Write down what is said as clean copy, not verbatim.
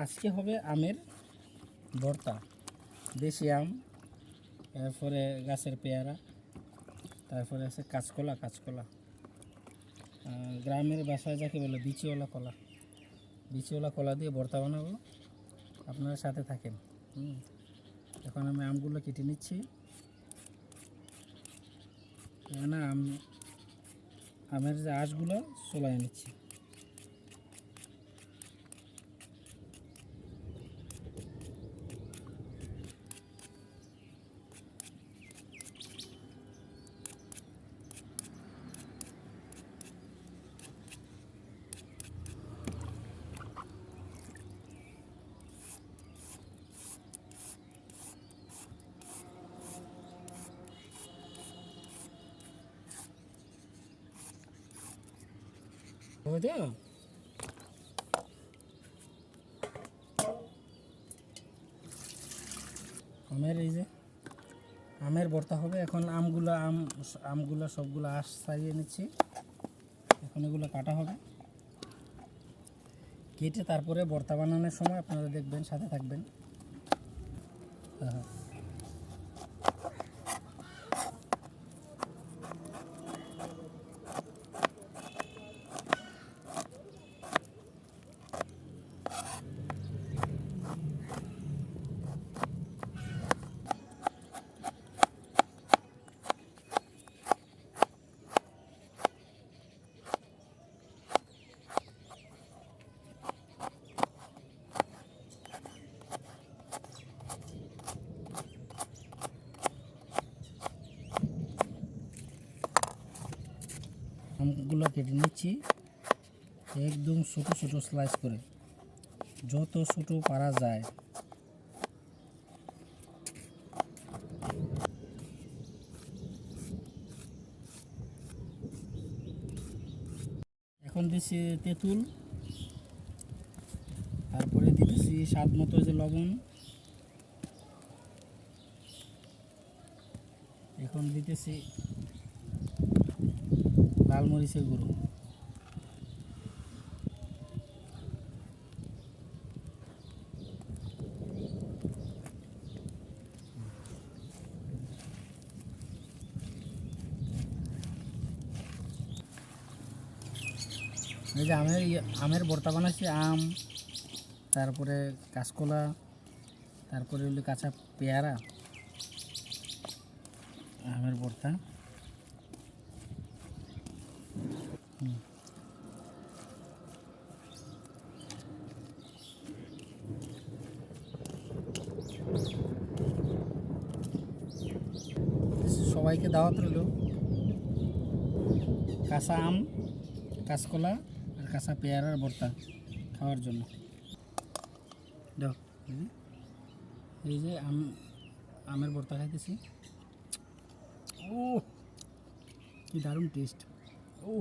আজকে হবে আমের ভর্তা। দেশি আম, তারপরে গাছের পেয়ারা, তারপরে আছে কাঁচকলা। গ্রামের বাসায় যাকে বলে বিচিওয়ালা কলা দিয়ে ভর্তা বানাবো। আপনারা সাথে থাকেন। এখন আমি আমগুলো কেটে নিচ্ছি। এখানে আমের যে আঁশগুলো চলাই নিচ্ছি। আমের এই যে আমের ভর্তা হবে। এখন আমগুলো সবগুলো আঁশ ছাড়িয়ে নিচ্ছি। এখন এগুলো কাটা হবে, কেটে তারপরে ভর্তা বানানোর সময় আপনারা দেখবেন, সাথে থাকবেন। আমগুলো কেটে নিচ্ছি একদম ছোটো ছোটো স্লাইস করে, যত ছোটো পারা যায়। এখন দিচ্ছি তেঁতুল, তারপরে দিতেছি স্বাদ মতো যে লবণ, এখন দিতেছি লাল মরিচের গুঁড়ো। এই যে আমের ভর্তা বানাচ্ছি, আম, তারপরে কাঁচকলা, তারপরে হলো কাঁচা পেয়ারা, আমের ভর্তা। সবাইকে দাওয়াত রইল কাঁচা আম, কাঁচকলা আর কাঁচা পেয়ারার ভর্তা খাওয়ার জন্য। এই যে আমের ভর্তা খাইতেছি। ও কি দারুণ টেস্ট! ও